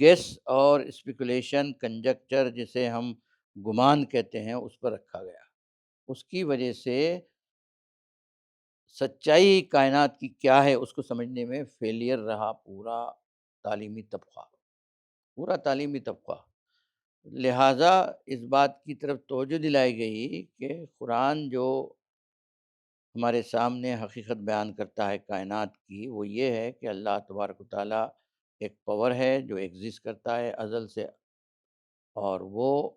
Gas اور speculation, کنجکچر جسے ہم گمان کہتے ہیں، اس پر رکھا گیا۔ اس کی وجہ سے سچائی کائنات کی کیا ہے اس کو سمجھنے میں فیلئر رہا تعلیمی طبقہ پورا تعلیمی طبقہ۔ لہٰذا اس بات کی طرف توجہ دلائی گئی کہ قرآن جو ہمارے سامنے حقیقت بیان کرتا ہے کائنات کی، وہ یہ ہے کہ اللہ تبارک و تعالیٰ ایک پاور ہے جو ایگزسٹ کرتا ہے ازل سے، اور وہ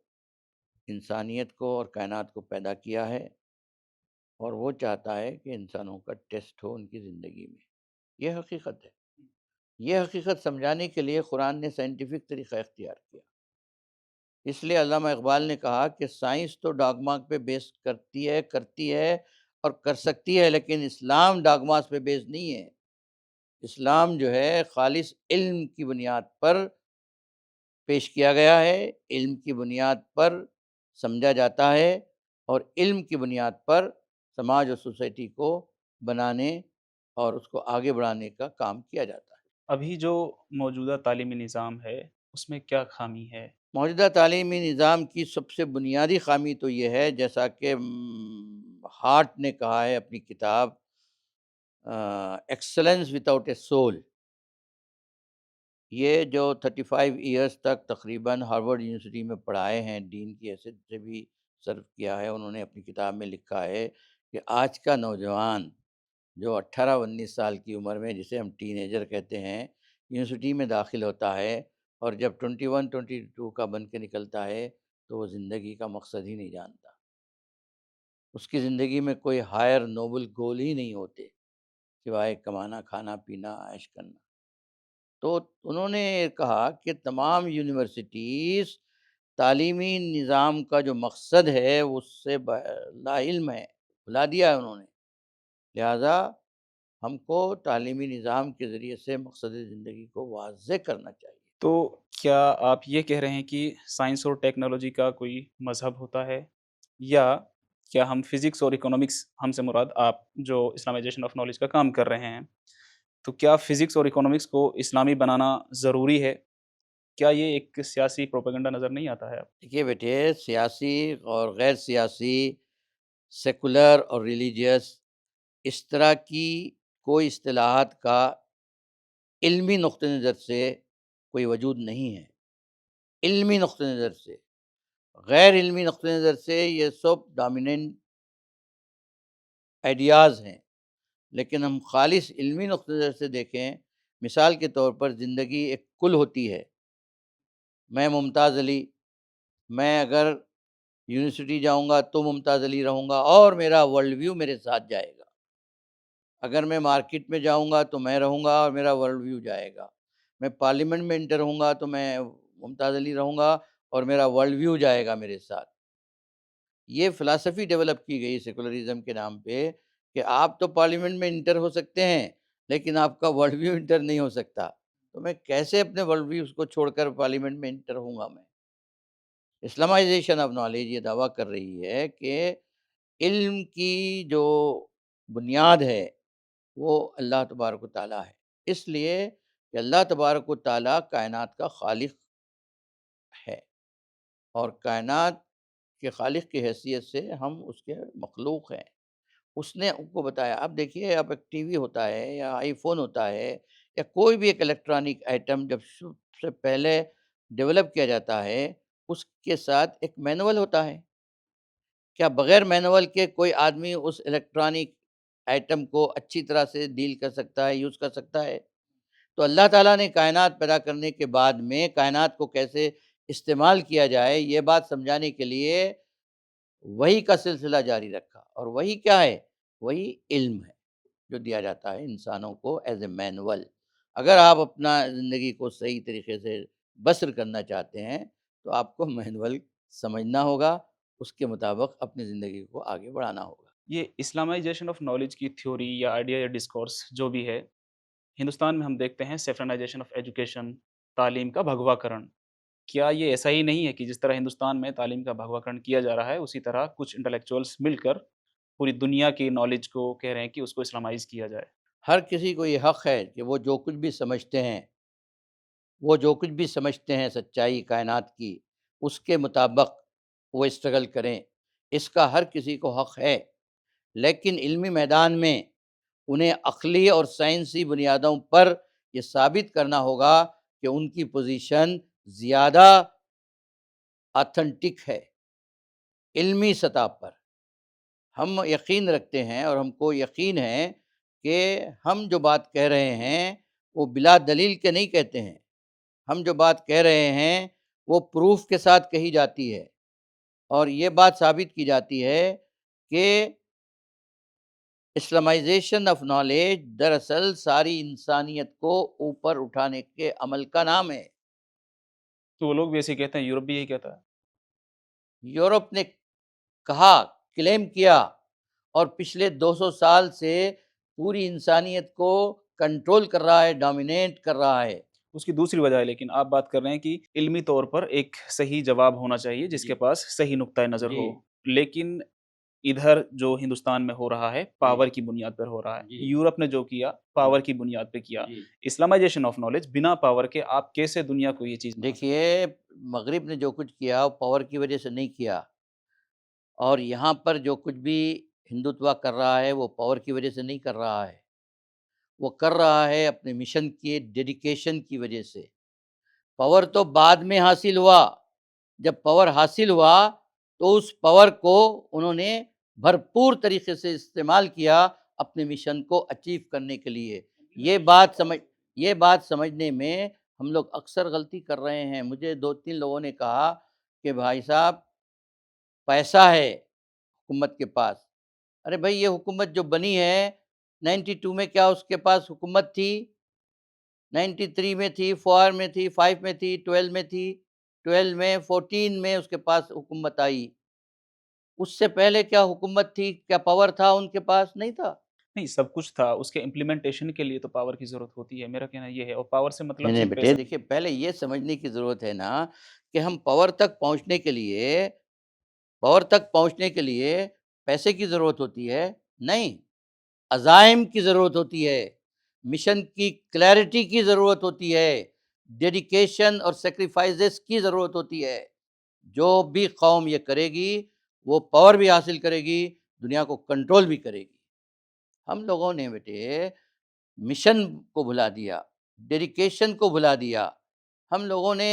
انسانیت کو اور کائنات کو پیدا کیا ہے، اور وہ چاہتا ہے کہ انسانوں کا ٹیسٹ ہو ان کی زندگی میں۔ یہ حقیقت ہے۔ یہ حقیقت سمجھانے کے لیے قرآن نے سائنٹیفک طریقہ اختیار کیا۔ اس لیے علامہ اقبال نے کہا کہ سائنس تو ڈاگما پہ بیس کرتی ہے اور کر سکتی ہے، لیکن اسلام ڈاگماز پہ بیس نہیں ہے۔ اسلام جو ہے خالص علم کی بنیاد پر پیش کیا گیا ہے، علم کی بنیاد پر سمجھا جاتا ہے، اور علم کی بنیاد پر سماج اور سوسائٹی کو بنانے اور اس کو آگے بڑھانے کا کام کیا جاتا ہے۔ ابھی جو موجودہ تعلیمی نظام ہے، اس میں کیا خامی ہے؟ موجودہ تعلیمی نظام کی سب سے بنیادی خامی تو یہ ہے، جیسا کہ ہارٹ نے کہا ہے اپنی کتاب ایکسلنس وداؤٹ اے سول۔ یہ جو 35 ایئرس تک تقریباً ہارورڈ یونیورسٹی میں پڑھائے ہیں، ڈین کی حیثیت سے بھی سرو کیا ہے، انہوں نے اپنی کتاب میں لکھا ہے کہ آج کا نوجوان جو 18-19 سال کی عمر میں، جسے ہم ٹین ایجر کہتے ہیں، یونیورسٹی میں داخل ہوتا ہے، اور جب 21-22 کا بن کے نکلتا ہے تو وہ زندگی کا مقصد ہی نہیں جانتا۔ اس کی زندگی میں کوئی ہائر نوبل گول ہی نہیں ہوتے سوائے کمانا، کھانا، پینا، عیش کرنا۔ تو انہوں نے کہا کہ تمام یونیورسٹیز تعلیمی نظام کا جو مقصد ہے اس سے لا علم ہے، بھلا دیا ہے انہوں نے۔ لہٰذا ہم کو تعلیمی نظام کے ذریعے سے مقصد زندگی کو واضح کرنا چاہیے۔ تو کیا آپ یہ کہہ رہے ہیں کہ سائنس اور ٹیکنالوجی کا کوئی مذہب ہوتا ہے؟ یا کیا ہم فزکس اور اکنامکس، ہم سے مراد آپ جو اسلامائزیشن آف نالج کا کام کر رہے ہیں، تو کیا فزکس اور اکنامکس کو اسلامی بنانا ضروری ہے؟ کیا یہ ایک سیاسی پروپیگنڈا نظر نہیں آتا ہے؟ دیکھیے بیٹے، سیاسی اور غیر سیاسی، سیکولر اور ریلیجیس، اس طرح کی کوئی اصطلاحات کا علمی نقطہ نظر سے کوئی وجود نہیں ہے۔ علمی نقطہ نظر سے، غیر علمی نقطہ نظر سے یہ سب ڈومیننٹ آئیڈیاز ہیں، لیکن ہم خالص علمی نقطہ نظر سے دیکھیں، مثال کے طور پر زندگی ایک کل ہوتی ہے۔ میں ممتاز علی، میں اگر یونیورسٹی جاؤں گا تو ممتاز علی رہوں گا، اور میرا ورلڈ ویو میرے ساتھ جائے گا۔ اگر میں مارکیٹ میں جاؤں گا تو میں رہوں گا اور میرا ورلڈ ویو جائے گا۔ میں پارلیمنٹ میں انٹر ہوں گا تو میں ممتاز علی رہوں گا اور میرا ورلڈ ویو جائے گا میرے ساتھ۔ یہ فلسفی ڈیولپ کی گئی سیکولرزم کے نام پہ کہ آپ تو پارلیمنٹ میں انٹر ہو سکتے ہیں، لیکن آپ کا ورلڈ ویو انٹر نہیں ہو سکتا۔ تو میں کیسے اپنے ورلڈ ویوز کو چھوڑ کر پارلیمنٹ میں انٹر ہوں گا؟ میں اسلامائزیشن آف نالج یہ دعویٰ کر رہی ہے کہ علم کی جو بنیاد ہے وہ اللہ تبارک و تعالیٰ ہے، اس لیے کہ اللہ تبارک و تعالیٰ کائنات کا خالق ہے، اور کائنات کے خالق کی حیثیت سے ہم اس کے مخلوق ہیں۔ اس نے ان کو بتایا۔ اب دیکھیے، اب ایک ٹی وی ہوتا ہے یا آئی فون ہوتا ہے یا کوئی بھی ایک الیکٹرانک آئٹم جب سب سے پہلے ڈیولپ کیا جاتا ہے، اس کے ساتھ ایک مینول ہوتا ہے۔ کیا بغیر مینول کے کوئی آدمی اس الیکٹرانک آئٹم کو اچھی طرح سے ڈیل کر سکتا ہے، یوز کر سکتا ہے؟ تو اللہ تعالیٰ نے کائنات پیدا کرنے کے بعد میں کائنات کو کیسے استعمال کیا جائے، یہ بات سمجھانے کے لیے وحی کا سلسلہ جاری رکھا۔ اور وحی کیا ہے؟ وہی علم ہے جو دیا جاتا ہے انسانوں کو ایز اے مینول۔ اگر آپ اپنا زندگی کو صحیح طریقے سے بسر کرنا چاہتے ہیں تو آپ کو مینول سمجھنا ہوگا، اس کے مطابق اپنی زندگی کو آگے بڑھانا ہوگا۔ یہ اسلامائزیشن آف نالج کی تھیوری یا آئیڈیا یا ڈسکورس جو بھی ہے، ہندوستان میں ہم دیکھتے ہیں سیفرنائزیشن آف ایجوکیشن، تعلیم کا بھگوا کرن۔ کیا یہ ایسا ہی نہیں ہے کہ جس طرح ہندوستان میں تعلیم کا بھگوا کرن کیا جا رہا ہے، اسی طرح کچھ انٹلیکچوئلس مل کر پوری دنیا کی نالج کو کہہ رہے ہیں کہ اس کو اسلامائز کیا جائے؟ ہر کسی کو یہ حق ہے کہ وہ جو کچھ بھی سمجھتے ہیں وہ جو کچھ بھی سمجھتے ہیں سچائی کائنات کی، اس کے مطابق وہ اسٹرگل کریں، اس کا ہر کسی کو حق ہے، لیکن علمی میدان میں انہیں عقلی اور سائنسی بنیادوں پر یہ ثابت کرنا ہوگا کہ ان کی پوزیشن زیادہ آتھنٹک ہے علمی سطح پر۔ ہم یقین رکھتے ہیں اور ہم کو یقین ہے کہ ہم جو بات کہہ رہے ہیں وہ بلا دلیل کے نہیں کہتے ہیں، ہم جو بات کہہ رہے ہیں وہ پروف کے ساتھ کہی جاتی ہے، اور یہ بات ثابت کی جاتی ہے کہ اسلامائزیشن آف نالج دراصل ساری انسانیت کو اوپر اٹھانے کے عمل کا نام ہے۔ تو وہ لوگ بھی ایسے ہی کہتے ہیں، یورپ بھی یہی کہتا ہے۔ یورپ نے کہا، کلیم کیا، اور پچھلے 200 سال سے پوری انسانیت کو کنٹرول کر رہا ہے، ڈومینیٹ کر رہا ہے۔ اس کی دوسری وجہ ہے، لیکن آپ بات کر رہے ہیں کہ علمی طور پر ایک صحیح جواب ہونا چاہیے جس جی کے پاس صحیح نقطۂ نظر جی ہو، لیکن ادھر جو ہندوستان میں ہو رہا ہے جی پاور کی بنیاد پر ہو رہا ہے، جی یورپ نے جو کیا پاور کی بنیاد پہ کیا۔ جی اسلامائزیشن آف نالج بنا پاور کے آپ کیسے دنیا کو یہ چیز بنا سکتے دیکھیے، مغرب نے جو کچھ کیا وہ پاور کی وجہ سے نہیں کیا، اور یہاں پر جو کچھ بھی ہندوتوا کر رہا ہے وہ پاور کی وجہ سے نہیں کر رہا ہے، وہ کر رہا ہے اپنے مشن کی ڈیڈیکیشن کی وجہ سے۔ پاور تو بعد میں حاصل ہوا، جب پاور حاصل ہوا تو اس پاور کو انہوں نے بھرپور طریقے سے استعمال کیا اپنے مشن کو اچیو کرنے کے لیے۔ یہ بات سمجھنے میں ہم لوگ اکثر غلطی کر رہے ہیں۔ مجھے 2-3 لوگوں نے کہا کہ بھائی صاحب پیسہ ہے حکومت کے پاس۔ ارے بھائی، یہ حکومت جو بنی ہے 92 میں کیا اس کے پاس حکومت تھی؟ 93 میں تھی، 4 میں تھی، 5 میں تھی، 12 میں تھی، 12 میں 14 میں اس کے پاس حکومت آئی۔ اس سے پہلے کیا حکومت تھی؟ کیا پاور تھا ان کے پاس؟ نہیں تھا۔ نہیں، سب کچھ تھا، اس کے امپلیمنٹیشن کے لیے تو پاور کی ضرورت ہوتی ہے، میرا کہنا یہ ہے، اور پاور سے نہیں مطلب نہیں صرف بیٹے، پیسہ۔ دیکھیے پہلے یہ سمجھنے کی ضرورت ہے نا کہ ہم پاور تک پہنچنے کے لیے پیسے کی ضرورت ہوتی ہے؟ نہیں، عزائم کی ضرورت ہوتی ہے، مشن کی کلیئرٹی کی ضرورت ہوتی ہے، ڈیڈیکیشن اور سیکریفائسز کی ضرورت ہوتی ہے۔ جو بھی قوم یہ کرے گی وہ پاور بھی حاصل کرے گی، دنیا کو کنٹرول بھی کرے گی۔ ہم لوگوں نے بیٹے مشن کو بھلا دیا، ڈیڈیکیشن کو بھلا دیا، ہم لوگوں نے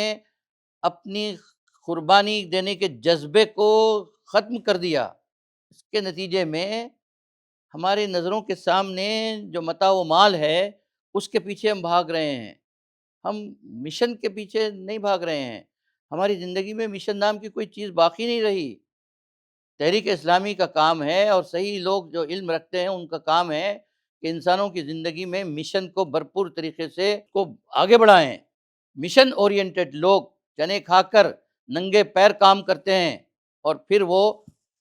اپنی قربانی دینے کے جذبے کو ختم کر دیا۔ اس کے نتیجے میں ہماری نظروں کے سامنے جو متاع و مال ہے اس کے پیچھے ہم بھاگ رہے ہیں، ہم مشن کے پیچھے نہیں بھاگ رہے ہیں۔ ہماری زندگی میں مشن نام کی کوئی چیز باقی نہیں رہی۔ تحریک اسلامی کا کام ہے، اور صحیح لوگ جو علم رکھتے ہیں ان کا کام ہے کہ انسانوں کی زندگی میں مشن کو بھرپور طریقے سے کو آگے بڑھائیں۔ مشن اورینٹڈ لوگ چنے کھا کر ننگے پیر کام کرتے ہیں، اور پھر وہ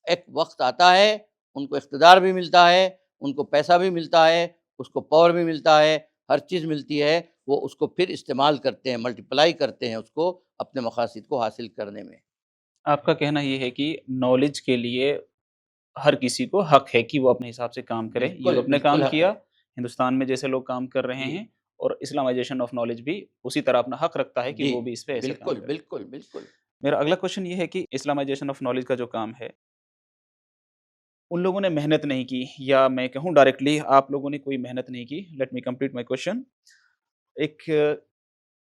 ایک وقت آتا ہے ان کو اقتدار بھی ملتا ہے، ان کو پیسہ بھی ملتا ہے، اس کو پاور بھی ملتا ہے، ہر چیز ملتی ہے، وہ اس کو پھر استعمال کرتے ہیں، ملٹیپلائی کرتے ہیں اس کو اپنے مقاصد کو حاصل کرنے میں۔ آپ کا کہنا یہ ہے کہ نالج کے لیے ہر کسی کو حق ہے کہ وہ اپنے حساب سے کام کرے، بالکل یورپ نے بالکل کام حق کیا، ہے۔ ہندوستان میں جیسے لوگ کام کر رہے جی ہیں، اور اسلامائزیشن آف نالج بھی اسی طرح اپنا حق رکھتا ہے کہ جی وہ بھی اس پہ ایسے کام بالکل کرے۔ بالکل بالکل۔ میرا اگلا کوشچن یہ ہے کہ اسلامائزیشن آف نالج کا جو کام ہے، ان لوگوں نے محنت نہیں کی، یا میں کہوں ڈائریکٹلی آپ لوگوں نے کوئی محنت نہیں کی۔ Let me complete my question. ایک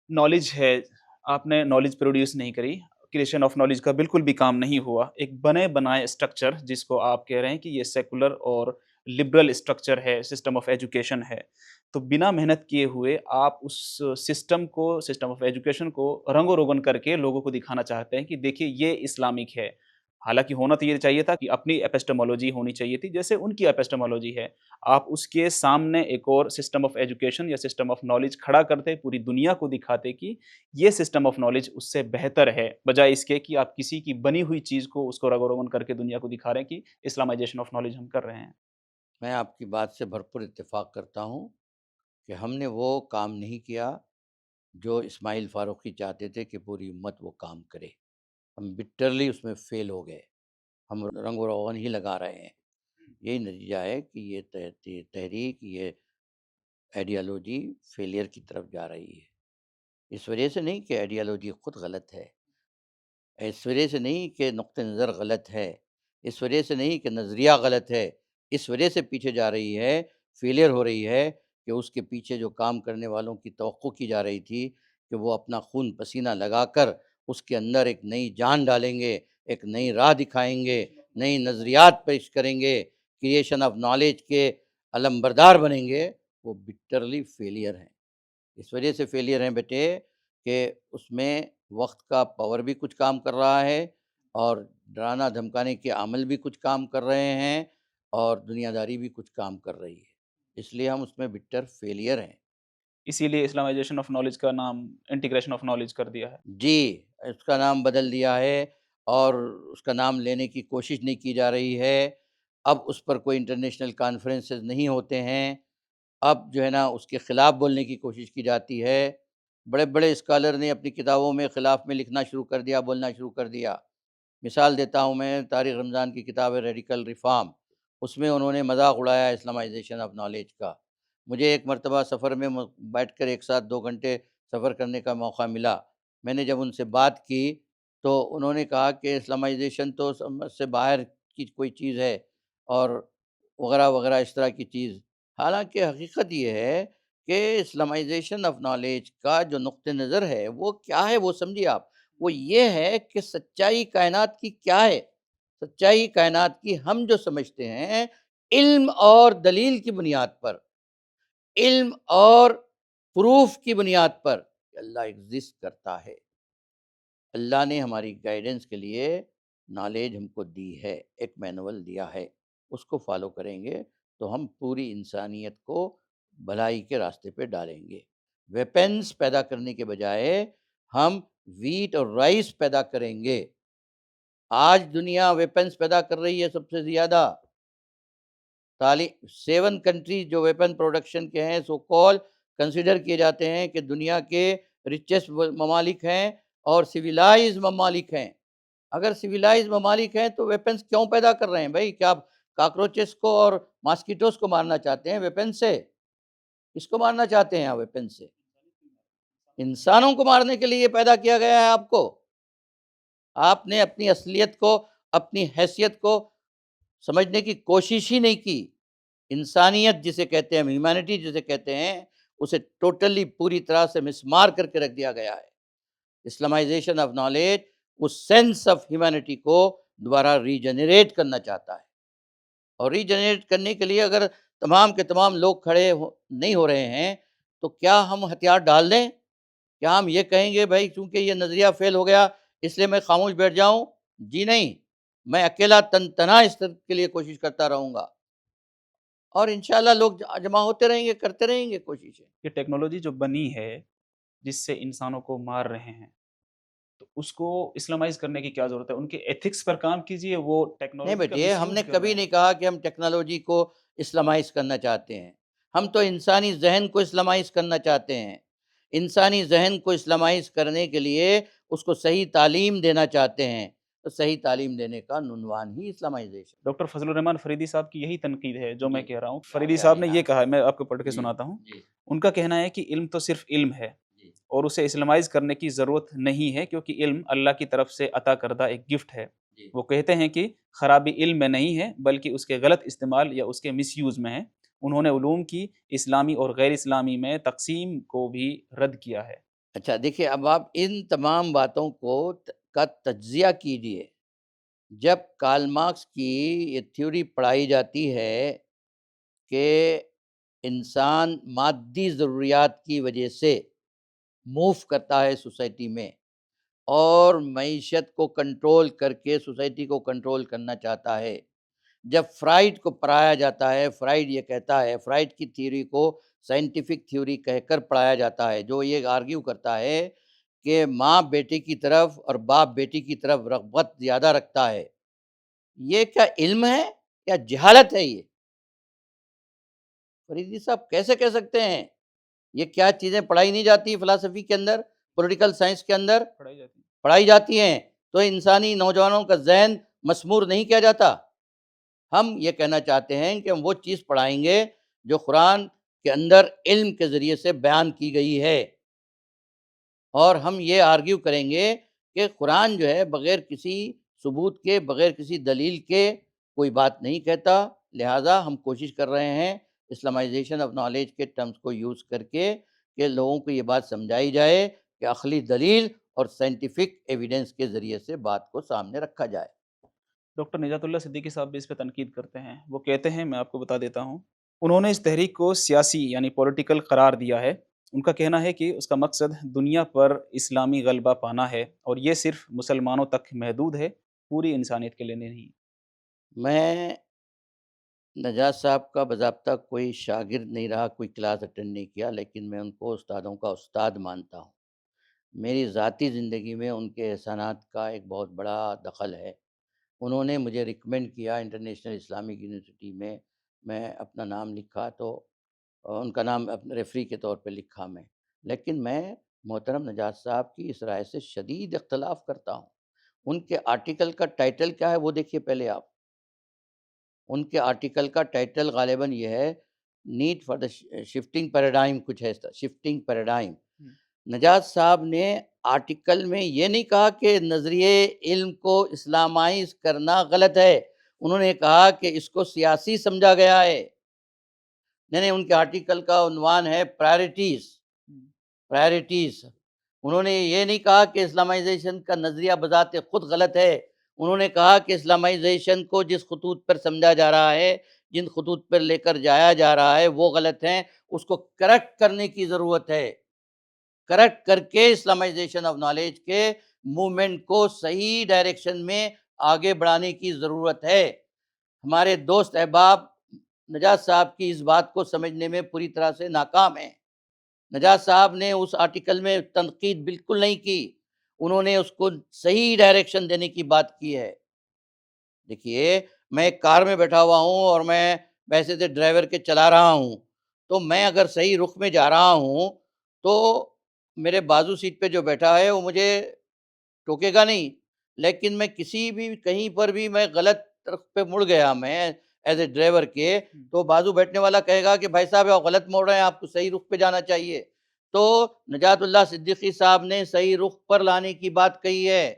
نالج ہے، آپ نے نالج پروڈیوس نہیں کری، کریشن آف نالج کا بالکل بھی کام نہیں ہوا، ایک بنے بنائے اسٹرکچر جس کو آپ کہہ رہے ہیں کہ یہ سیکولر اور لبرل اسٹرکچر ہے، سسٹم آف ایجوکیشن ہے، تو بنا محنت کیے ہوئے آپ اس سسٹم کو، سسٹم آف ایجوکیشن کو رنگ و روگن کر کے لوگوں کو دکھانا چاہتے ہیں کہ دیکھیے یہ اسلامک ہے۔ حالانکہ ہونا تو یہ چاہیے تھا کہ اپنی ایپسٹمولوجی ہونی چاہیے تھی جیسے ان کی ایپسٹمولوجی ہے، آپ اس کے سامنے ایک اور سسٹم آف ایجوکیشن یا سسٹم آف نالج کھڑا کرتے، پوری دنیا کو دکھاتے کہ یہ سسٹم آف نالج اس سے بہتر ہے، بجائے اس کے کہ آپ کسی کی بنی ہوئی چیز کو اس کو رگ و روغن کر کے دنیا کو دکھا رہے ہیں کہ اسلامائزیشن آف نالج ہم کر رہے ہیں۔ میں آپ کی بات سے بھرپور اتفاق کرتا ہوں کہ ہم نے وہ کام نہیں کیا جو اسماعیل فاروقی چاہتے تھے کہ پوری امت وہ کام کرے۔ ہم بٹرلی اس میں فیل ہو گئے، ہم رنگ و روغن ہی لگا رہے ہیں۔ یہی نتیجہ ہے کہ یہ تحریک، یہ آئیڈیالوجی فیلئر کی طرف جا رہی ہے۔ اس وجہ سے نہیں کہ آئیڈیالوجی خود غلط ہے، اس وجہ سے نہیں کہ نقطہ نظر غلط ہے، اس وجہ سے نہیں کہ نظریہ غلط ہے، اس وجہ سے پیچھے جا رہی ہے، فیلئر ہو رہی ہے کہ اس کے پیچھے جو کام کرنے والوں کی توقع کی جا رہی تھی کہ وہ اپنا خون پسینہ لگا کر اس کے اندر ایک نئی جان ڈالیں گے، ایک نئی راہ دکھائیں گے، نئی نظریات پیش کریں گے، کریشن آف نالج کے علمبردار بنیں گے، وہ بٹرلی فیلئر ہیں۔ اس وجہ سے فیلئر ہیں بیٹے کہ اس میں وقت کا پاور بھی کچھ کام کر رہا ہے، اور ڈرانا دھمکانے کے عمل بھی کچھ کام کر رہے ہیں، اور دنیا داری بھی کچھ کام کر رہی ہے، اس لیے ہم اس میں بٹر فیلئر ہیں۔ اسی لیے اسلامائزیشن آف نالج کا نام انٹیگریشن آف نالج کر دیا ہے۔ جی، اس کا نام بدل دیا ہے، اور اس کا نام لینے کی کوشش نہیں کی جا رہی ہے۔ اب اس پر کوئی انٹرنیشنل کانفرنسز نہیں ہوتے ہیں، اب جو ہے نا اس کے خلاف بولنے کی کوشش کی جاتی ہے۔ بڑے بڑے اسکالر نے اپنی کتابوں میں خلاف میں لکھنا شروع کر دیا، بولنا شروع کر دیا۔ مثال دیتا ہوں میں، طارق رمضان کی کتاب ہے ریڈیکل ریفارم، اس میں انہوں نے مذاق اڑایا اسلامائزیشن آف نالج کا۔ مجھے ایک مرتبہ سفر میں بیٹھ کر ایک ساتھ 2 گھنٹے سفر کرنے کا موقع ملا۔ میں نے جب ان سے بات کی تو انہوں نے کہا کہ اسلامائزیشن تو سمجھ سے باہر کی کوئی چیز ہے، اور وغیرہ وغیرہ اس طرح کی چیز۔ حالانکہ حقیقت یہ ہے کہ اسلامائزیشن آف نالج کا جو نقطہ نظر ہے وہ کیا ہے، وہ سمجھیے آپ، وہ یہ ہے کہ سچائی کائنات کی کیا ہے۔ سچائی کائنات کی ہم جو سمجھتے ہیں علم اور دلیل کی بنیاد پر، علم اور پروف کی بنیاد پر کہ اللہ ایگزسٹ کرتا ہے۔ اللہ نے ہماری گائیڈنس کے لیے نالج ہم کو دی ہے، ایک مینول دیا ہے، اس کو فالو کریں گے تو ہم پوری انسانیت کو بھلائی کے راستے پہ ڈالیں گے۔ ویپنز پیدا کرنے کے بجائے ہم ویٹ اور رائس پیدا کریں گے۔ آج دنیا ویپنز پیدا کر رہی ہے سب سے زیادہ۔ 7 کنٹریز جو ویپن پروڈکشن کے ہیں، سو کال کنسیڈر کیے جاتے ہیں کہ دنیا کے ریچسٹ ممالک ہیں اور سویلائز ممالک ہیں۔ اگر سویلائز ممالک ہیں تو ویپنز کیوں پیدا کر رہے ہیں بھائی؟ کیا آپ کاکروچز کو اور ماسکیٹوز کو مارنا چاہتے ہیں ویپن سے؟ کس کو مارنا چاہتے ہیں آپ ویپن سے؟ انسانوں کو مارنے کے لیے پیدا کیا گیا ہے آپ کو۔ آپ نے اپنی اصلیت کو، اپنی حیثیت کو سمجھنے کی کوشش ہی نہیں کی۔ انسانیت جسے کہتے ہیں، ہیومینٹی جسے کہتے ہیں، اسے ٹوٹلی پوری طرح سے مسمار کر کے رکھ دیا گیا ہے۔ اسلامائزیشن آف نالج اس سینس آف ہیومینٹی کو دوبارہ ریجنریٹ کرنا چاہتا ہے، اور ریجنریٹ کرنے کے لیے اگر تمام کے تمام لوگ کھڑے نہیں ہو رہے ہیں تو کیا ہم ہتھیار ڈال دیں؟ کیا ہم یہ کہیں گے بھائی چونکہ یہ نظریہ فیل ہو گیا اس لیے میں خاموش بیٹھ جاؤں؟ جی نہیں، میں اکیلا تنہا اس کے لیے کوشش کرتا رہوں گا، اور انشاءاللہ لوگ جمع ہوتے رہیں گے، کرتے رہیں گے کوششیں۔ یہ ٹیکنالوجی جو بنی ہے جس سے انسانوں کو مار رہے ہیں، تو اس کو اسلامائز کرنے کی کیا ضرورت ہے؟ ان کے ایتھکس پر کام کیجئے، وہ نہیں ٹیکنالوجی کا بیٹے، مس ہم یوز نے کر کبھی رہے ہیں۔ نہیں کہا کہ ہم ٹیکنالوجی کو اسلامائز کرنا چاہتے ہیں، ہم تو انسانی ذہن کو اسلامائز کرنا چاہتے ہیں۔ انسانی ذہن کو اسلامائز کرنے کے لیے اس کو صحیح تعلیم دینا چاہتے ہیں، تو صحیح تعلیم دینے کا عنوان ہی اسلامائزیشن۔ ڈاکٹر فضل الرحمان فریدی صاحب کی یہی تنقید ہے جو میں جی، کہہ رہا ہوں۔ لا فریدی الہ صاحب نے الا یہ کہا ہے، اللہ۔ میں آپ کو پڑھ کے جی سناتا ہوں۔ جی ان کا کہنا ہے کہ علم تو صرف علم ہے، جی اور اسے اسلامائز کرنے کی ضرورت نہیں ہے، کیونکہ علم اللہ کی طرف سے عطا کردہ ایک گفٹ ہے۔ جی وہ کہتے ہیں کہ خرابی علم میں نہیں ہے بلکہ اس کے غلط استعمال یا اس کے مس یوز میں ہے۔ انہوں نے علوم کی اسلامی اور غیر اسلامی میں تقسیم کو بھی رد کیا ہے۔ اچھا دیکھیے، اب آپ ان تمام باتوں کو کا تجزیہ کیجئے۔ جب کارل مارکس کی یہ تھیوری پڑھائی جاتی ہے کہ انسان مادی ضروریات کی وجہ سے موو کرتا ہے سوسائٹی میں، اور معیشت کو کنٹرول کر کے سوسائٹی کو کنٹرول کرنا چاہتا ہے، جب فرائڈ کو پڑھایا جاتا ہے، فرائڈ یہ کہتا ہے، فرائڈ کی تھیوری کو سائنٹیفک تھیوری کہہ کر پڑھایا جاتا ہے، جو یہ آرگیو کرتا ہے کہ ماں بیٹے کی طرف اور باپ بیٹی کی طرف رغبت زیادہ رکھتا ہے۔ یہ کیا علم ہے یا جہالت ہے؟ یہ فریدی صاحب کیسے کہہ سکتے ہیں؟ یہ کیا چیزیں پڑھائی نہیں جاتی فلسفی کے اندر، پولیٹیکل سائنس کے اندر پڑھائی جاتی ہے۔ پڑھائی جاتی ہیں؟ تو انسانی نوجوانوں کا ذہن مسمور نہیں کیا جاتا؟ ہم یہ کہنا چاہتے ہیں کہ ہم وہ چیز پڑھائیں گے جو قرآن کے اندر علم کے ذریعے سے بیان کی گئی ہے۔ اور ہم یہ آرگیو کریں گے کہ قرآن جو ہے بغیر کسی ثبوت کے، بغیر کسی دلیل کے کوئی بات نہیں کہتا، لہٰذا ہم کوشش کر رہے ہیں اسلامائزیشن آف نالج کے ٹرمز کو یوز کر کے کہ لوگوں کو یہ بات سمجھائی جائے کہ عقلی دلیل اور سائنٹیفک ایویڈنس کے ذریعے سے بات کو سامنے رکھا جائے۔ ڈاکٹر نجات اللہ صدیقی صاحب بھی اس پہ تنقید کرتے ہیں، وہ کہتے ہیں، میں آپ کو بتا دیتا ہوں، انہوں نے اس تحریک کو سیاسی یعنی پولیٹیکل قرار دیا ہے۔ ان کا کہنا ہے کہ اس کا مقصد دنیا پر اسلامی غلبہ پانا ہے اور یہ صرف مسلمانوں تک محدود ہے، پوری انسانیت کے لیے نہیں۔ میں نجات صاحب کا باضابطہ کوئی شاگرد نہیں رہا، کوئی کلاس اٹینڈ نہیں کیا، لیکن میں ان کو استادوں کا استاد مانتا ہوں۔ میری ذاتی زندگی میں ان کے احسانات کا ایک بہت بڑا دخل ہے۔ انہوں نے مجھے ریکمینڈ کیا انٹرنیشنل اسلامک یونیورسٹی میں اپنا نام لکھا تو ان کا نام اپنے ریفری کے طور پہ لکھا میں، لیکن میں محترم نجات صاحب کی اس رائے سے شدید اختلاف کرتا ہوں۔ ان کے آرٹیکل کا ٹائٹل کیا ہے وہ دیکھیے پہلے آپ۔ ان کے آرٹیکل کا ٹائٹل غالباً یہ ہے need for the shifting paradigm, کچھ ہے شفٹنگ پیراڈائم۔ نجات صاحب نے آرٹیکل میں یہ نہیں کہا کہ نظریے علم کو اسلامائز کرنا غلط ہے، انہوں نے کہا کہ اس کو سیاسی سمجھا گیا ہے۔ نہیں، ان کے آرٹیکل کا عنوان ہے پرائرٹیز۔ انہوں نے یہ نہیں کہا کہ اسلامائزیشن کا نظریہ بذات خود غلط ہے، انہوں نے کہا کہ اسلامائزیشن کو جس خطوط پر سمجھا جا رہا ہے، جن خطوط پر لے کر جایا جا رہا ہے وہ غلط ہیں، اس کو کریکٹ کرنے کی ضرورت ہے، کریکٹ کر کے اسلامائزیشن آف نالج کے موومنٹ کو صحیح ڈائریکشن میں آگے بڑھانے کی ضرورت ہے۔ ہمارے دوست احباب نجات صاحب کی اس بات کو سمجھنے میں پوری طرح سے ناکام ہیں۔ نجات صاحب نے اس آرٹیکل میں تنقید بالکل نہیں کی، انہوں نے اس کو صحیح ڈائریکشن دینے کی بات کی ہے۔ دیکھیے، میں ایک کار میں بیٹھا ہوا ہوں اور میں ویسے سے ڈرائیور کے چلا رہا ہوں، تو میں اگر صحیح رخ میں جا رہا ہوں تو میرے بازو سیٹ پہ جو بیٹھا ہے وہ مجھے ٹوکے گا نہیں، لیکن میں کسی بھی کہیں پر بھی میں غلط طرف پہ مڑ گیا میں ایز اے ڈرائیور کے، تو بازو بیٹھنے والا کہے گا کہ بھائی صاحب آپ غلط موڑ رہے ہیں، آپ کو صحیح رخ پہ جانا چاہیے۔ تو نجات اللہ صدیقی صاحب نے صحیح رخ پر لانے کی بات کہی ہے۔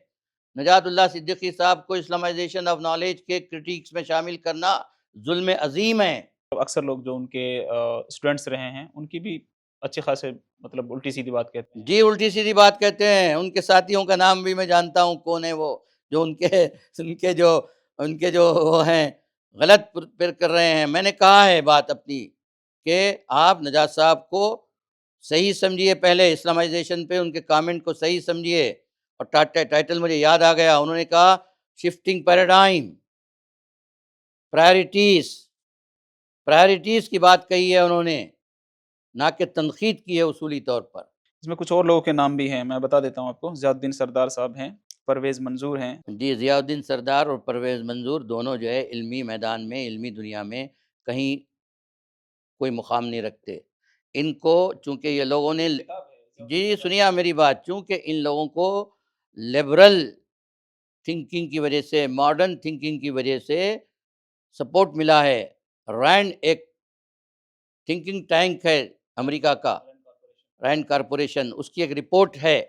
نجات اللہ صدیقی صاحب کو اسلامائزیشن آف نالج کے کرٹیکس میں شامل کرنا ظلم عظیم ہے۔ اکثر لوگ جو ان کے اسٹوڈنٹس رہے ہیں ان کی بھی اچھے خاصے مطلب الٹی سیدھی بات کہتے ہیں۔ جی، الٹی سیدھی بات کہتے ہیں، ان کے ساتھیوں کا نام بھی میں جانتا ہوں کون ہے وہ، جو ان کے جو وہ ہیں غلط پر کر رہے ہیں۔ میں نے کہا ہے بات اپنی کہ آپ نجات صاحب کو صحیح سمجھیے، پہلے اسلامائزیشن پہ ان کے کامنٹ کو صحیح سمجھیے، اور ٹائٹل مجھے یاد آ گیا، انہوں نے کہا شفٹنگ پیراڈائم، پرائرٹیز کی بات کہی ہے انہوں نے، نہ کہ تنقید کی ہے اصولی طور پر۔ اس میں کچھ اور لوگوں کے نام بھی ہیں، میں بتا دیتا ہوں آپ کو۔ ضیاء الدین سردار صاحب ہیں، پرویز منظور ہیں۔ جی، ضیاء الدین سردار اور پرویز منظور دونوں جو ہے علمی میدان میں، علمی دنیا میں کہیں کوئی مقام نہیں رکھتے۔ ان کو چونکہ یہ لوگوں نے، جی سنیے میری بات، چونکہ ان لوگوں کو لبرل تھنکنگ کی وجہ سے، ماڈرن تھنکنگ کی وجہ سے سپورٹ ملا ہے۔ رینڈ ایک تھنکنگ ٹینک ہے امریکہ کا، رینڈ کارپوریشن، اس کی ایک رپورٹ ہے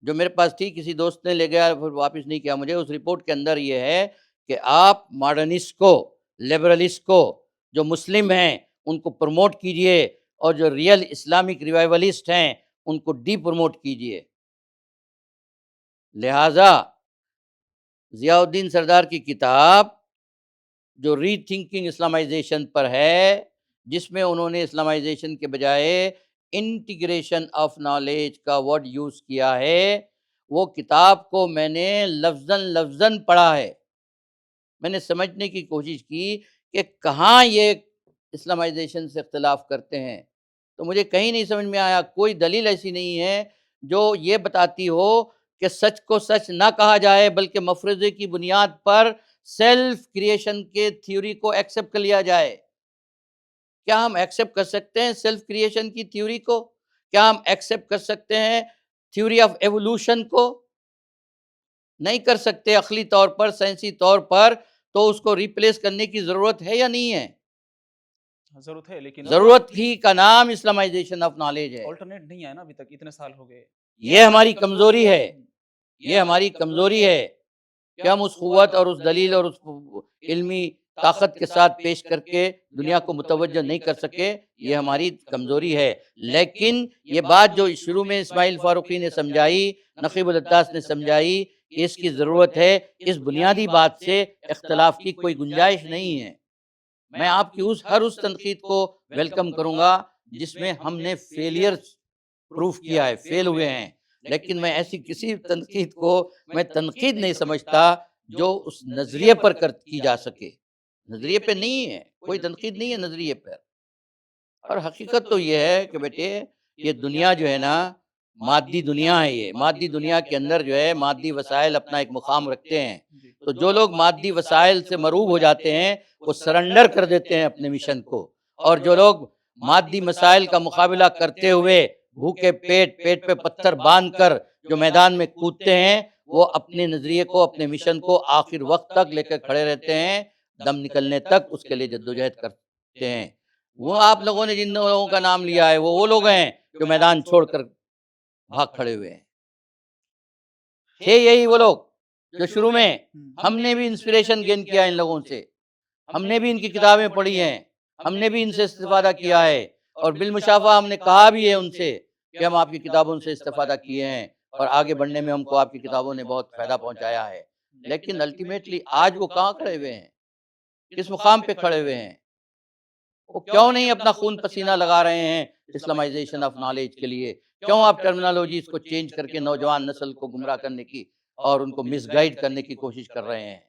جو میرے پاس تھی، کسی دوست نے لے گیا پھر واپس نہیں کیا مجھے۔ اس رپورٹ کے اندر یہ ہے کہ آپ ماڈرنسٹ کو، لبرلسٹ کو، جو مسلم ہیں ان کو پروموٹ کیجئے، اور جو ریئل اسلامک ریوائولسٹ ہیں ان کو ڈی پروموٹ کیجئے۔ لہٰذا ضیاء الدین سردار کی کتاب جو ری تھنکنگ اسلامائزیشن پر ہے، جس میں انہوں نے اسلامائزیشن کے بجائے انٹیگریشن آف نالج کا ورڈ یوز کیا ہے، وہ کتاب کو میں نے لفظاً پڑھا ہے۔ میں نے سمجھنے کی کوشش کی کہ کہاں یہ اسلامائزیشن سے اختلاف کرتے ہیں، تو مجھے کہیں نہیں سمجھ میں آیا۔ کوئی دلیل ایسی نہیں ہے جو یہ بتاتی ہو کہ سچ کو سچ نہ کہا جائے، بلکہ مفروضے کی بنیاد پر سیلف کریشن کے تھیوری کو ایکسیپٹ کر لیا جائے۔ کیا ہم ایکسیپٹ کر سکتے ہیں سیلف کریشن کی تھیوری کو؟ کیا ہم ایکسیپٹ کر سکتے ہیں تھیوری آف ایوولوشن کو؟ نہیں کر سکتے عقلی طور پر، سائنسی طور پر، تو اس کو ریپلیس کرنے کی ضرورت ہے یا نہیں ہے؟ ضرورت ہے، لیکن ضرورت ہی کا نام اسلامائزیشن آف نالج ہے۔ آلٹرنیٹ نہیں ہے نا ابھی تک، اتنے سال ہو گئے۔ یہ ہماری کمزوری ہے، یہ ہماری کمزوری ہے کہ ہم اس قوت اور اس دلیل اور اس علمی طاقت کے ساتھ پیش کر کے دنیا کو متوجہ نہیں کر سکے، یہ ہماری کمزوری ہے۔ لیکن یہ بات جو شروع میں اسماعیل فاروقی نے سمجھائی، نقیب العطاس نے سمجھائی کہ اس کی ضرورت ہے، اس بنیادی بات سے اختلاف کی کوئی گنجائش نہیں ہے۔ میں آپ کی ہر اس تنقید کو ویلکم کروں گا جس میں ہم نے فیلئر پروف کیا ہے، فیل ہوئے ہیں، لیکن میں ایسی کسی تنقید کو میں تنقید نہیں سمجھتا جو اس نظریے پر کی جا سکے۔ نظریے پہ نہیں ہے، کوئی تنقید نہیں ہے نظریے پر۔ اور حقیقت تو یہ ہے کہ بیٹے یہ دنیا جو ہے نا مادی دنیا ہے، یہ مادی دنیا کے اندر جو ہے مادی وسائل اپنا ایک مقام رکھتے ہیں، تو جو لوگ مادی وسائل سے مروب ہو جاتے ہیں وہ سرنڈر کر دیتے ہیں اپنے مشن کو، اور جو لوگ مادی مسائل کا مقابلہ کرتے ہوئے بھوکے پیٹ پہ پتھر باندھ کر جو میدان میں کودتے ہیں وہ اپنے نظریے کو، اپنے مشن کو آخر وقت تک لے کر کھڑے رہتے ہیں، دم نکلنے تک اس کے لیے جدوجہد کرتے ہیں۔ وہ آپ لوگوں نے جن لوگوں کا نام لیا ہے وہ لوگ ہیں جو میدان چھوڑ کر بھاگ کھڑے ہوئے ہیں۔ تھے یہی وہ لوگ جو شروع میں ہم نے بھی انسپریشن گین کیا ان لوگوں سے، ہم نے بھی ان کی کتابیں پڑھی ہیں، ہم نے بھی ان سے استفادہ کیا ہے، اور بالمشافہ ہم نے کہا بھی ہے ان سے کہ ہم آپ کی کتابوں سے استفادہ کیے ہیں اور آگے بڑھنے میں ہم کو آپ کی کتابوں نے بہت فائدہ پہنچایا ہے۔ لیکن الٹیمیٹلی آج وہ کہاں کھڑے ہوئے ہیں؟ کس مقام پہ کھڑے ہوئے ہیں؟ وہ کیوں نہیں اپنا خون پسینہ لگا رہے ہیں اسلامائزیشن آف نالج کے لیے؟ کیوں آپ ٹرمینالوجیز کو چینج کر کے نوجوان نسل کو گمراہ کرنے کی اور ان کو مس گائیڈ کرنے کی کوشش کر رہے ہیں؟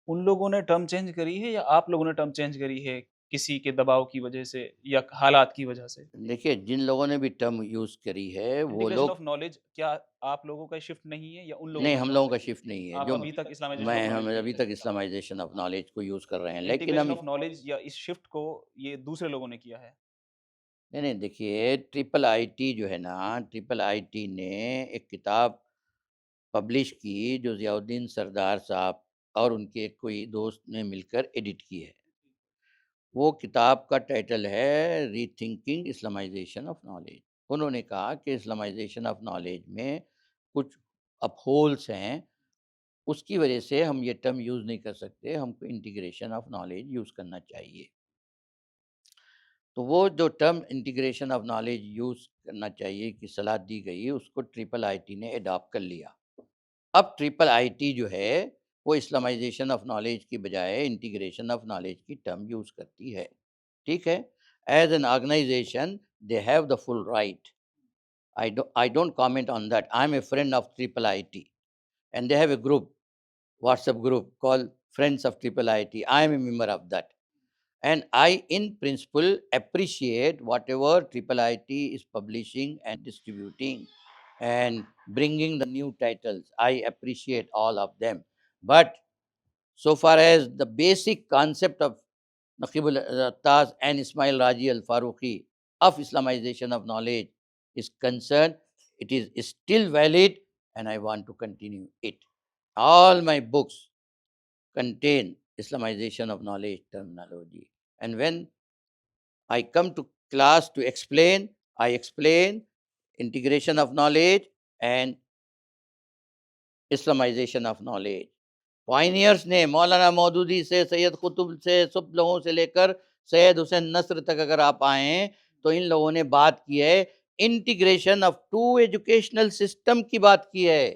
ان لوگوں نے ٹرم چینج کری ہے یا آپ لوگوں نے ٹرم چینج کری ہے کسی کے دباؤ کی وجہ سے یا حالات کی وجہ سے؟ دیکھیے جن لوگوں نے بھی ٹرم یوز کری ہے وہ انٹیگریشن لوگ، آف نالج کیا آپ لوگوں کا شفٹ نہیں ہے یا ان لوگوں نہیں کا ہم شفٹ لوگوں ہے؟ کا شفٹ نہیں ہے، آپ جو ابھی تک اسلامائزیشن آف میں ہم نالج کو ابھی یوز تک کرتے ہیں؟ اسلامائزیشن آف نالج کو یوز کر رہے ہیں، لیکن انٹیگریشن ہم آف نالج یا اس شفٹ کو یہ دوسرے لوگوں نے کیا ہے؟ نہیں دیکھیے ٹرپل آئی ٹی جو ہے نا، ٹرپل آئی ٹی نے ایک کتاب پبلش کی جو ضیاء الدین سردار صاحب اور ان کے کوئی دوست نے مل کر ایڈٹ کی ہے۔ وہ کتاب کا ٹائٹل ہے ری تھنکنگ اسلامائزیشن آف نالج۔ انہوں نے کہا کہ اسلامائزیشن آف نالج میں کچھ اپ ہولس ہیں، اس کی وجہ سے ہم یہ ٹرم یوز نہیں کر سکتے، ہم کو انٹیگریشن آف نالج یوز کرنا چاہیے۔ تو وہ جو term integration of knowledge use کرنا چاہیے کی صلاح دی گئی، اس کو ٹرپل آئی ٹی نے اڈاپٹ کر لیا۔ اب ٹرپل آئی ٹی جو ہے وہ اسلامائزیشن آف نالج کی بجائے انٹیگریشن آف نالج کی ٹرم یوز کرتی ہے، ٹھیک ہے۔ As an organization they have the full right, I don't comment on that. I'm a friend of Triple IT, and they have a group, WhatsApp group called Friends of Triple IT. I am a member of that, and I, in principle, appreciate whatever Triple IT is publishing and distributing, and bringing the new titles. I appreciate all of them, but so far as the basic concept of Naqib al-Attas and Ismail Raji al-Faruqi of Islamization of knowledge is concerned, it is still valid and I want to continue it. All my books contain Islamization of knowledge terminology. And when I come to class to explain, I explain integration of knowledge and Islamization of knowledge. Pioneers نے مولانا مودودی سے سید قطب سے سب لوگوں سے لے کر سید حسین نصر تک اگر آپ آئیں تو ان لوگوں نے بات کی ہے integration of two educational system کی بات کی ہے،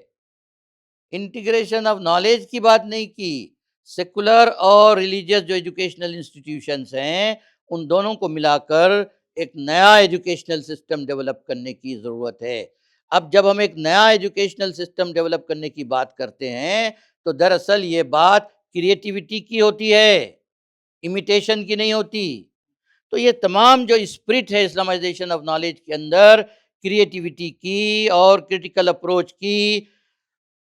انٹیگریشن آف نالج کی بات نہیں کی۔ سیکولر اور ریلیجیس جو ایجوکیشنل انسٹیٹیوشنس ہیں ان دونوں کو ملا کر ایک نیا ایجوکیشنل سسٹم ڈیولپ کرنے کی ضرورت ہے۔ اب جب ہم ایک نیا ایجوکیشنل سسٹم ڈیولپ کرنے کی بات کرتے ہیں تو دراصل یہ بات کریٹیوٹی کی ہوتی ہے، امیٹیشن کی نہیں ہوتی۔ تو یہ تمام جو اسپرٹ ہے اسلامائزیشن آف نالج کے اندر، کریٹیوٹی کی اور کرٹیکل اپروچ کی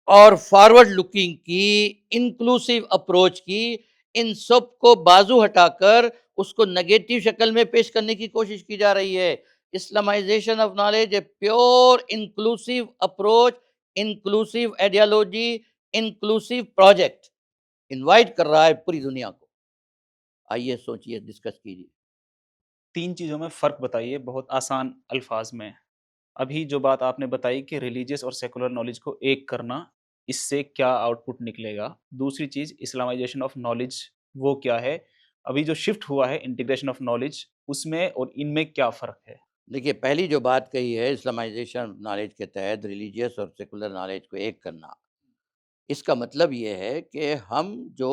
اور فارورڈ لکنگ کی، انکلوسیو اپروچ کی، ان سب کو بازو ہٹا کر اس کو نگیٹو شکل میں پیش کرنے کی کوشش کی جا رہی ہے۔ Islamization of knowledge a pure inclusive approach, inclusive ideology, inclusive project invite کر رہا ہے پوری دنیا کو۔ آئیے سوچئے، ڈسکس کیجیے۔ 3 چیزوں میں فرق بتائیے بہت آسان الفاظ میں۔ ابھی جو بات آپ نے بتائی کہ ریلیجیس اور سیکولر نالج کو ایک کرنا، اس سے کیا آؤٹ پٹ نکلے گا؟ دوسری چیز اسلامائزیشن آف نالج وہ کیا ہے؟ ابھی جو شفٹ ہوا ہے انٹیگریشن آف نالج، اس میں اور ان میں کیا فرق ہے؟ دیکھیے، پہلی جو بات کہی ہے اسلامائزیشن نالج کے تحت ریلیجیس اور سیکولر نالج کو ایک کرنا، اس کا مطلب یہ ہے کہ ہم جو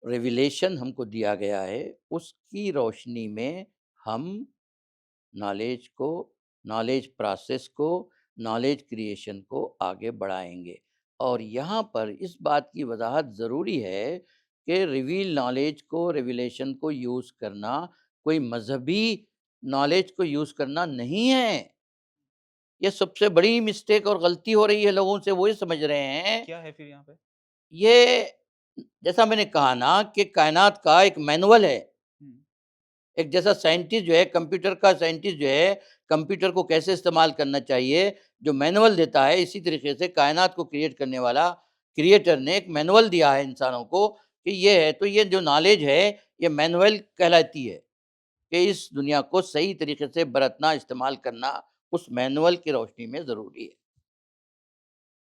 ریویلیشن ہم کو دیا گیا ہے اس کی روشنی میں ہم نالج کو، نالج پروسیس کو، نالج کریشن کو آگے بڑھائیں گے۔ اور یہاں پر اس بات کی وضاحت ضروری ہے کہ ریویل نالج کو، ریویلیشن کو یوز کرنا کوئی مذہبی نالج کو یوز کرنا نہیں ہے۔ یہ سب سے بڑی مسٹیک اور غلطی ہو رہی ہے لوگوں سے، وہ یہ سمجھ رہے ہیں کیا ہے پھر یہاں پہ؟ یہ، جیسا میں نے کہا نا کہ کائنات کا ایک مینول ہے۔ ہم، ایک جیسا سائنٹسٹ جو ہے، کمپیوٹر کا سائنٹسٹ جو ہے، کمپیوٹر کو کیسے استعمال کرنا چاہیے جو مینول دیتا ہے، اسی طریقے سے کائنات کو کریٹ کرنے والا کریٹر نے ایک مینول دیا ہے انسانوں کو کہ یہ ہے۔ تو یہ جو نالج ہے یہ مینول کہلاتی ہے کہ اس دنیا کو صحیح طریقے سے برتنا، استعمال کرنا اس مینول کی روشنی میں ضروری ہے۔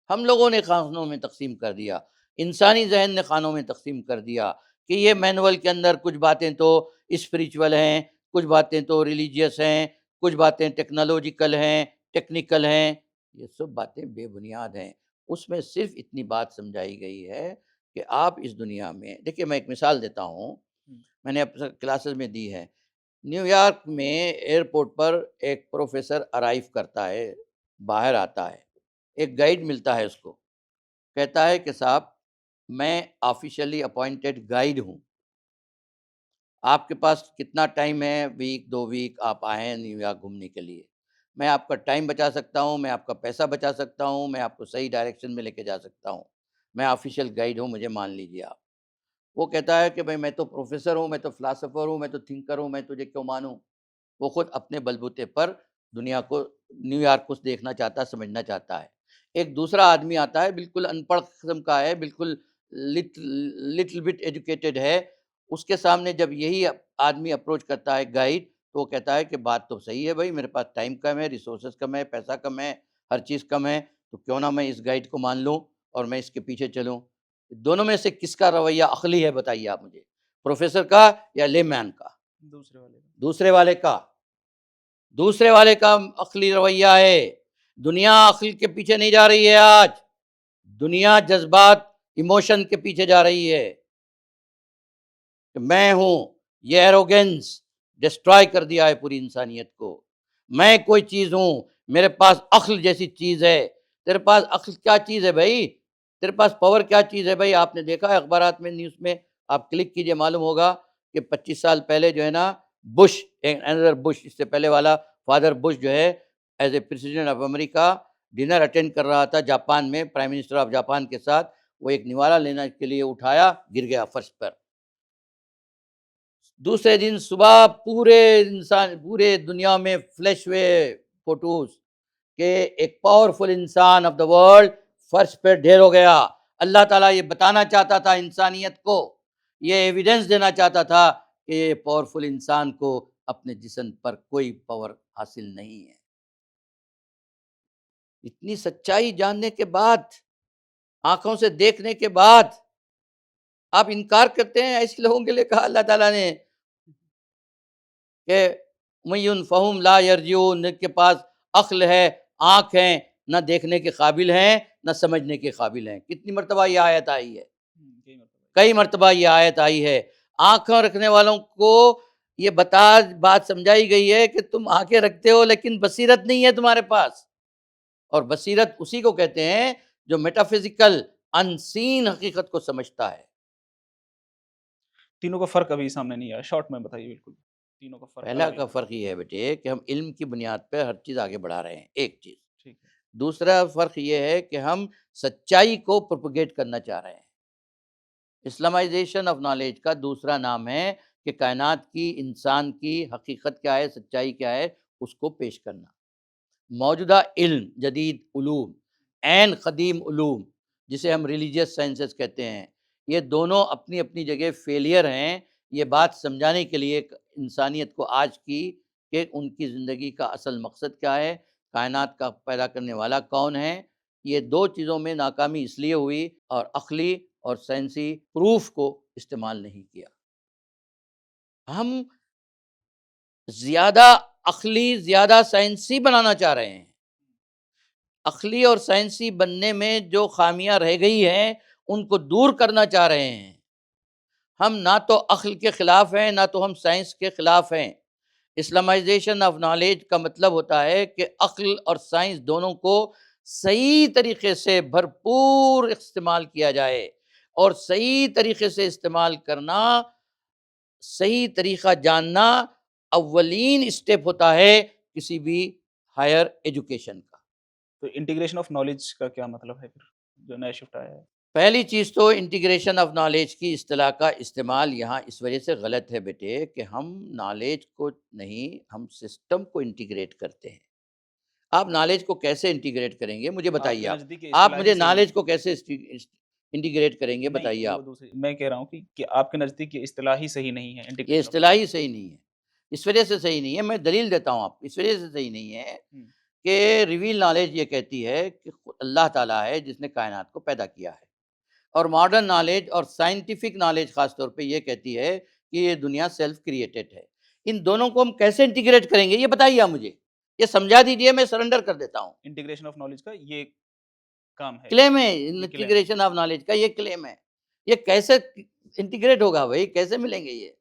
ہم لوگوں نے خانوں میں تقسیم کر دیا، انسانی ذہن نے خانوں میں تقسیم کر دیا کہ یہ مینول کے اندر کچھ باتیں تو اسپریچول ہیں، کچھ باتیں تو ریلیجیس ہیں، کچھ باتیں ٹیکنالوجیکل ہیں، ٹیکنیکل ہیں۔ یہ سب باتیں بے بنیاد ہیں۔ اس میں صرف اتنی بات سمجھائی گئی ہے کہ آپ اس دنیا میں دیکھیے، میں ایک مثال دیتا ہوں، میں نے اپنے کلاسز میں دی ہے۔ نیو یارک میں ایئرپورٹ پر ایک پروفیسر ارائیو کرتا ہے، باہر آتا ہے، ایک گائیڈ ملتا ہے اس کو، کہتا ہے کہ صاحب میں آفیشلی اپوائنٹڈ گائیڈ ہوں، آپ کے پاس کتنا ٹائم ہے؟ ویک، 2 ویک آپ آئیں نیو یارک گھومنے کے لیے، میں آپ کا ٹائم بچا سکتا ہوں، میں آپ کا پیسہ بچا سکتا ہوں، میں آپ کو صحیح ڈائریکشن میں لے کے جا سکتا ہوں، میں آفیشیل گائیڈ ہوں، مجھے مان لیجیے آپ۔ وہ کہتا ہے کہ بھائی میں تو پروفیسر ہوں، میں تو فلاسفر ہوں، میں تو تھنکر ہوں، میں تجھے کیوں مانوں؟ وہ خود اپنے بلبوتے پر دنیا کو، نیو یارک کو دیکھنا چاہتا ہے، سمجھنا چاہتا ہے۔ ایک دوسرا آدمی آتا ہے، بالکل ان پڑھ قسم کا ہے، بالکل لٹل بٹ ایجوکیٹڈ ہے، اس کے سامنے جب یہی آدمی اپروچ کرتا ہے گائیڈ، تو وہ کہتا ہے کہ بات تو صحیح ہے بھائی، میرے پاس ٹائم کم ہے، ریسورسز کم ہے، پیسہ کم ہے، ہر چیز کم ہے، تو کیوں نہ میں اس گائیڈ کو مان لوں اور میں اس کے پیچھے چلوں۔ دونوں میں سے کس کا رویہ عقلی ہے بتائیے آپ مجھے، پروفیسر کا یا لے مین کا؟ دوسرے والے کا۔ دوسرے والے کا۔ دوسرے والے کا عقلی رویہ ہے۔ دنیا عقل کے پیچھے نہیں جا رہی ہے آج، دنیا جذبات، ایموشن کے پیچھے جا رہی ہے کہ میں ہوں۔ یہ ایروگنس ڈسٹرائے کر دیا ہے پوری انسانیت کو۔ میں کوئی چیز ہوں، میرے پاس عقل جیسی چیز ہے۔ تیرے پاس عقل کیا چیز ہے بھائی؟ تیرے پاس پاور کیا چیز ہے بھائی؟ آپ نے دیکھا ہے اخبارات میں، نیوز میں آپ کلک کیجئے، معلوم ہوگا کہ 25 سال پہلے جو ہے نا، بش، انذر بش، اس سے پہلے والا فادر بش جو ہے، as a president of America dinner attend کر رہا تھا جاپان میں، پرائم منسٹر آف جاپان کے ساتھ، وہ ایک نوالا لینے کے لیے اٹھایا، گر گیا فرش پر۔ دوسرے دن صبح پورے دنیا میں فلیش ہوئے فوٹوز کہ ایک پاورفل انسان آف دا ورلڈ فرش پہ ڈھیر ہو گیا۔ اللہ تعالیٰ یہ بتانا چاہتا تھا انسانیت کو، یہ ایویڈنس دینا چاہتا تھا کہ یہ پاورفل انسان کو اپنے جسم پر کوئی پاور حاصل نہیں ہے۔ اتنی سچائی جاننے کے بعد، آنکھوں سے دیکھنے کے بعد آپ انکار کرتے ہیں؟ ایسے لوگوں کے لیے کہا اللہ تعالیٰ نے کہ میون فہم لا یرجون، جن کے پاس عقل ہے، آنکھ ہیں، نہ دیکھنے کے قابل ہیں، نہ سمجھنے کے قابل ہیں۔ کتنی مرتبہ یہ آیت آئی ہے؟ کئی مرتبہ یہ آیت آئی ہے۔ آنکھوں رکھنے والوں کو یہ بات سمجھائی گئی ہے کہ تم آنکھیں رکھتے ہو لیکن بصیرت نہیں ہے تمہارے پاس۔ اور بصیرت اسی کو کہتے ہیں جو میٹافزیکل انسین حقیقت کو سمجھتا ہے۔ تینوں کا فرق ابھی سامنے نہیں آیا، شارٹ میں بتائیے بالکل تینوں کا فرق پہلا الگ کا الگ۔ فرق یہ ہے بیٹے کہ ہم علم کی بنیاد پہ ہر چیز آگے بڑھا رہے ہیں، ایک چیز۔ ٹھیک ہے۔ دوسرا فرق یہ ہے کہ ہم سچائی کو پروپیگیٹ کرنا چاہ رہے ہیں۔ اسلامائزیشن آف نالج کا دوسرا نام ہے کہ کائنات کی، انسان کی حقیقت کیا ہے، سچائی کیا ہے، اس کو پیش کرنا۔ موجودہ علم، جدید علوم، عین قدیم علوم جسے ہم ریلیجیس سائنسز کہتے ہیں، یہ دونوں اپنی اپنی جگہ فیلئر ہیں۔ یہ بات سمجھانے کے لیے انسانیت کو آج کی کہ ان کی زندگی کا اصل مقصد کیا ہے، کائنات کا پیدا کرنے والا کون ہے، یہ دو چیزوں میں ناکامی اس لیے ہوئی اور عقلی اور سائنسی پروف کو استعمال نہیں کیا۔ ہم زیادہ عقلی، زیادہ سائنسی بنانا چاہ رہے ہیں۔ عقلی اور سائنسی بننے میں جو خامیاں رہ گئی ہیں ان کو دور کرنا چاہ رہے ہیں۔ ہم نہ تو عقل کے خلاف ہیں، نہ تو ہم سائنس کے خلاف ہیں۔ اسلامائزیشن آف نالج کا مطلب ہوتا ہے کہ عقل اور سائنس دونوں کو صحیح طریقے سے بھرپور استعمال کیا جائے، اور صحیح طریقے سے استعمال کرنا، صحیح طریقہ جاننا اولین اسٹیپ ہوتا ہے کسی بھی ہائر ایجوکیشن کا۔ تو انٹیگریشن آف نالج کا کیا مطلب ہے پھر جو نیا شفٹ آیا ہے؟ پہلی چیز تو انٹیگریشن آف نالج کی اصطلاح کا استعمال یہاں اس وجہ سے غلط ہے بیٹے کہ ہم نالج کو نہیں، ہم سسٹم کو انٹیگریٹ کرتے ہیں۔ آپ نالج کو کیسے انٹیگریٹ کریں گے مجھے آپ بتائیے، کے آپ نزدیک یہ آپ مجھے اصطلاحی صحیح نالج ہے؟ کو کیسے انٹیگریٹ کریں گے نہیں بتائیے وہ آپ۔ دوسری میں کہہ رہا ہوں کہ آپ کے نزدیک یہ اصطلاحی صحیح نہیں ہے یہ انٹیگریشن آف اصطلاحی صحیح نہیں ہے، اس وجہ سے صحیح نہیں ہے، میں دلیل دیتا ہوں آپ، اس وجہ سے صحیح نہیں ہے نالج۔ کہ ریویل نالج یہ کہتی ہے کہ اللہ تعالیٰ ہے جس نے کائنات کو پیدا کیا ہے، اور ماڈرن نالج اور سائنٹیفک نالج خاص طور پہ یہ کہتی ہے کہ یہ دنیا سیلف کریٹڈ ہے۔ ان دونوں کو ہم کیسے انٹیگریٹ کریں گے یہ بتائیے آپ مجھے، یہ سمجھا دیجئے، میں سرنڈر کر دیتا ہوں۔ انٹیگریشن آف نالج کا یہ کام ہے، کلیم ہے یہ کلیم ہے۔ انٹیگریشن آف نالج کا، یہ کلیم ہے۔ یہ کیسے انٹیگریٹ ہوگا بھائی، کیسے ملیں گے یہ؟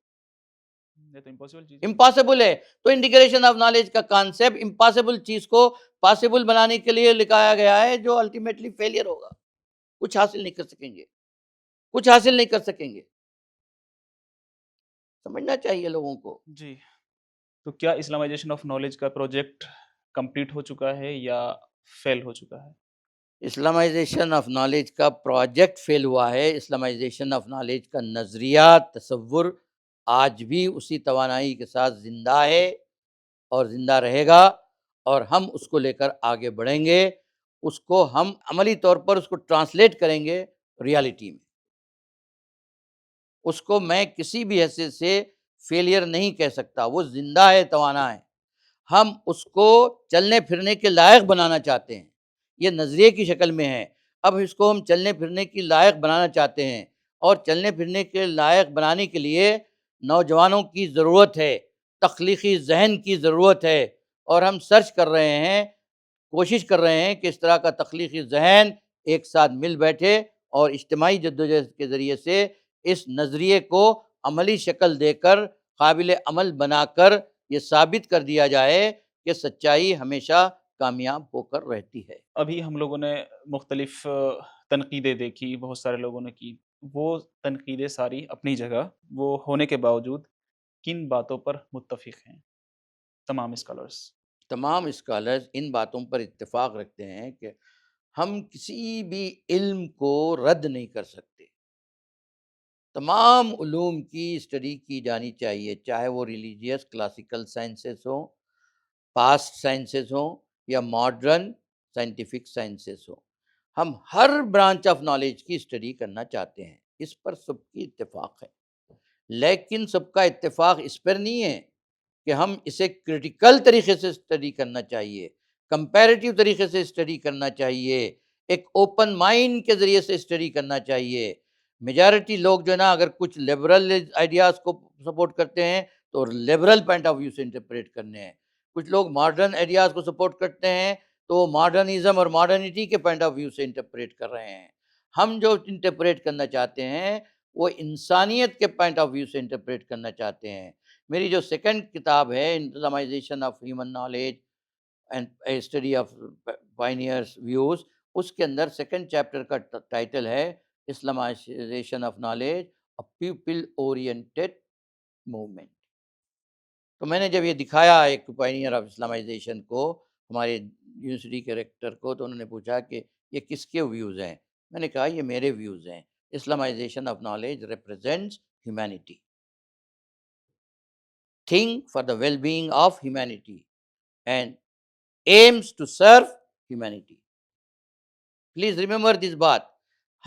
یہ تو امپاسبل چیز ہے۔ امپاسبل ہے۔ تو انٹیگریشن آف نالج کا کانسیپٹ امپاسبل چیز کو پاسبل بنانے کے لیے لکھایا گیا ہے، جو الٹیمیٹلی فیلئر ہوگا، کچھ حاصل نہیں کر سکیں گے، کچھ حاصل نہیں کر سکیں گے۔ سمجھنا چاہیے لوگوں کو۔ جی، تو کیا اسلامائزیشن آف نالج کا پروجیکٹ کمپلیٹ ہو چکا ہے یا فیل ہو چکا ہے؟ اسلامائزیشن آف نالج کا پروجیکٹ فیل ہوا ہے۔ اسلامائزیشن آف نالج کا نظریہ، تصور آج بھی اسی توانائی کے ساتھ زندہ ہے اور زندہ رہے گا، اور ہم اس کو لے کر آگے بڑھیں گے، اس کو ہم عملی طور پر اس کو ٹرانسلیٹ کریں گے ریالٹی میں۔ اس کو میں کسی بھی حیثیت سے فیلئر نہیں کہہ سکتا، وہ زندہ ہے، توانا ہے۔ ہم اس کو چلنے پھرنے کے لائق بنانا چاہتے ہیں، یہ نظریے کی شکل میں ہے۔ اب اس کو ہم چلنے پھرنے کی لائق بنانا چاہتے ہیں، اور چلنے پھرنے کے لائق بنانے کے لیے نوجوانوں کی ضرورت ہے، تخلیقی ذہن کی ضرورت ہے، اور ہم سرچ کر رہے ہیں، کوشش کر رہے ہیں کہ اس طرح کا تخلیقی ذہن ایک ساتھ مل بیٹھے اور اجتماعی جدوجہد کے ذریعے سے اس نظریے کو عملی شکل دے کر، قابل عمل بنا کر یہ ثابت کر دیا جائے کہ سچائی ہمیشہ کامیاب ہو کر رہتی ہے۔ ابھی ہم لوگوں نے مختلف تنقیدیں دیکھی، بہت سارے لوگوں نے کی، وہ تنقیدیں ساری اپنی جگہ، وہ ہونے کے باوجود کن باتوں پر متفق ہیں تمام اسکالرس؟ تمام اسکالرز ان باتوں پر اتفاق رکھتے ہیں کہ ہم کسی بھی علم کو رد نہیں کر سکتے۔ تمام علوم کی اسٹڈی کی جانی چاہیے، چاہے وہ ریلیجیس کلاسیکل سائنسز ہوں، پاسٹ سائنسز ہوں، یا ماڈرن سائنٹیفک سائنسز ہوں۔ ہم ہر برانچ آف نالج کی اسٹڈی کرنا چاہتے ہیں، اس پر سب کی اتفاق ہے، لیکن سب کا اتفاق اس پر نہیں ہے کہ ہم اسے کرٹیکل طریقے سے اسٹڈی کرنا چاہیے، کمپیریٹیو طریقے سے اسٹڈی کرنا چاہیے، ایک اوپن مائنڈ کے ذریعے سے اسٹڈی کرنا چاہیے۔ میجارٹی لوگ جو ہے نا، اگر کچھ لبرل آئیڈیاز کو سپورٹ کرتے ہیں تو لبرل پوائنٹ آف ویو سے انٹرپریٹ کرنے ہیں، کچھ لوگ ماڈرن آئیڈیاز کو سپورٹ کرتے ہیں تو وہ ماڈرنزم اور ماڈرنٹی کے پوائنٹ آف ویو سے انٹرپریٹ کر رہے ہیں۔ ہم جو انٹرپریٹ کرنا چاہتے ہیں وہ انسانیت کے پوائنٹ آف ویو سے انٹرپریٹ کرنا چاہتے ہیں۔ میری جو سیکنڈ کتاب ہے، Islamization of human knowledge and study of pioneers views, اس کے اندر سیکنڈ چیپٹر کا ٹائٹل ہے Islamization of knowledge, a people oriented movement. تو میں نے جب یہ دکھایا ایک پائنیئر آف اسلامائزیشن کو ہمارے یونیورسٹی کے ریکٹر کو، تو انہوں نے پوچھا کہ یہ کس کے ویوز ہیں؟ میں نے کہا یہ میرے ویوز ہیں۔ Islamization of knowledge represents humanity, think for the well-being of humanity and aims to serve humanity. Please remember this بات،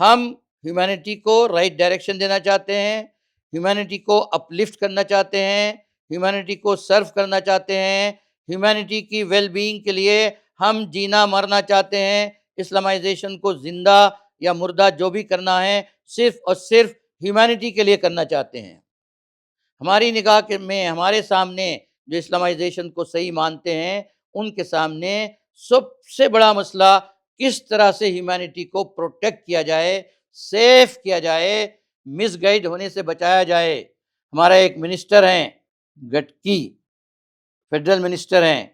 ہم ہیومینٹی کو رائٹ ڈائریکشن دینا چاہتے ہیں، ہیومینٹی کو اپلفٹ کرنا چاہتے ہیں، ہیومینٹی کو سرو کرنا چاہتے ہیں، ہیومینٹی کی ویل بینگ کے لیے ہم جینا مرنا چاہتے ہیں، اسلامائزیشن کو زندہ یا مردہ جو بھی کرنا ہے صرف اور صرف ہیومینٹی کے لیے کرنا چاہتے ہیں۔ ہماری نگاہ میں ہمارے سامنے جو اسلامائزیشن کو صحیح مانتے ہیں، ان کے سامنے سب سے بڑا مسئلہ کس طرح سے ہیومینٹی کو پروٹیکٹ کیا جائے، سیف کیا جائے، مس گائیڈ ہونے سے بچایا جائے۔ ہمارا ایک منسٹر ہیں گٹکی، فیڈرل منسٹر ہیں،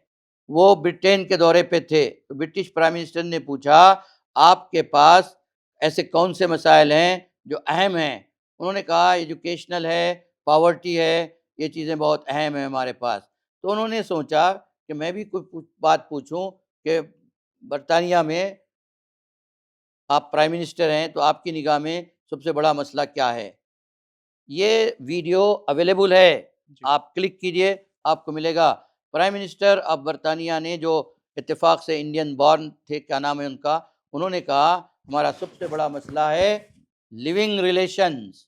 وہ برٹین کے دورے پہ تھے، تو برٹش پرائم منسٹر نے پوچھا آپ کے پاس ایسے کون سے مسائل ہیں جو اہم ہیں؟ انہوں نے کہا ایجوکیشنل ہے، پاورٹی ہے، یہ چیزیں بہت اہم ہیں ہمارے پاس۔ تو انہوں نے سوچا کہ میں بھی کوئی بات پوچھوں کہ برطانیہ میں آپ پرائم منسٹر ہیں تو آپ کی نگاہ میں سب سے بڑا مسئلہ کیا ہے؟ یہ ویڈیو اویلیبل ہے، جی، آپ کلک کیجئے آپ کو ملے گا۔ پرائم منسٹر آف برطانیہ نے، جو اتفاق سے انڈین بورن تھے، کیا نام ہے ان کا، انہوں نے کہا ہمارا سب سے بڑا مسئلہ ہے لیونگ ریلیشنز۔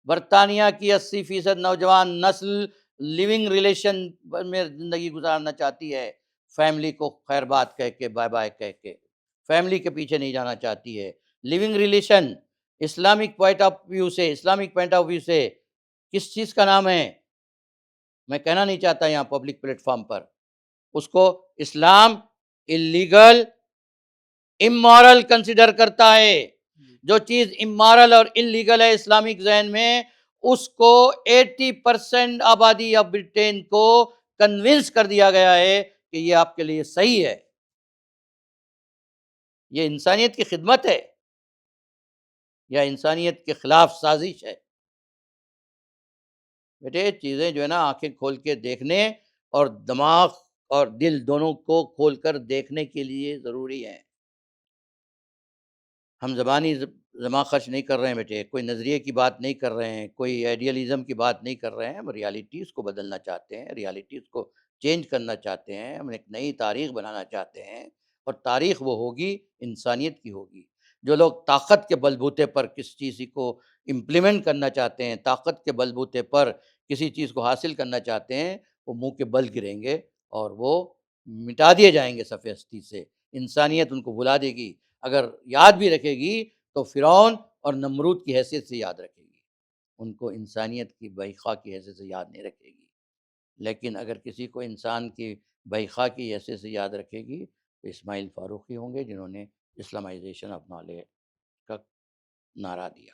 برطانیہ کی 80% نوجوان نسل لیونگ ریلیشن میں زندگی گزارنا چاہتی ہے، فیملی کو خیر بات کہہ کے، بائے بائے کہہ کے، فیملی کے پیچھے نہیں جانا چاہتی ہے۔ Living relation Islamic point of view سے کس چیز کا نام ہے؟ میں کہنا نہیں چاہتا یہاں پبلک پلیٹ فارم پر، اس کو اسلام اللیگل امورل کنسیڈر کرتا ہے۔ جی، جو چیز امورل اور انلیگل ہے اسلامک ذہن میں، اس کو 80% آبادی آف برٹین کو کنونس کر دیا گیا ہے کہ یہ آپ کے لیے صحیح ہے، یہ انسانیت کی خدمت ہے یا انسانیت کے خلاف سازش ہے؟ بیٹے چیزیں جو ہے نا آنکھیں کھول کے دیکھنے اور دماغ اور دل دونوں کو کھول کر دیکھنے کے لیے ضروری ہے۔ ہم زبانی دماغ خرچ نہیں کر رہے ہیں بیٹے، کوئی نظریے کی بات نہیں کر رہے ہیں، کوئی آئیڈیالزم کی بات نہیں کر رہے ہیں، ہم ریالٹیز کو بدلنا چاہتے ہیں، ریالٹیز کو چینج کرنا چاہتے ہیں، ہم ایک نئی تاریخ بنانا چاہتے ہیں، اور تاریخ وہ ہوگی انسانیت کی ہوگی۔ جو لوگ طاقت کے بلبوتے پر کسی چیز کو امپلیمنٹ کرنا چاہتے ہیں، طاقت کے بلبوتے پر کسی چیز کو حاصل کرنا چاہتے ہیں، وہ منہ کے بل گریں گے اور وہ مٹا دیے جائیں گے صفحہ ہستی سے۔ انسانیت ان کو بھلا دے گی، اگر یاد بھی رکھے گی تو فرعون اور نمرود کی حیثیت سے یاد رکھے گی، ان کو انسانیت کی بحیخواہ کی حیثیت سے یاد نہیں رکھے گی۔ لیکن اگر کسی کو انسان کی بحیخواہ کی حیثیت سے یاد رکھے گی تو اسماعیل فاروقی ہوں گے، جنہوں نے اسلامائزیشن آف نالج کا نعرہ دیا۔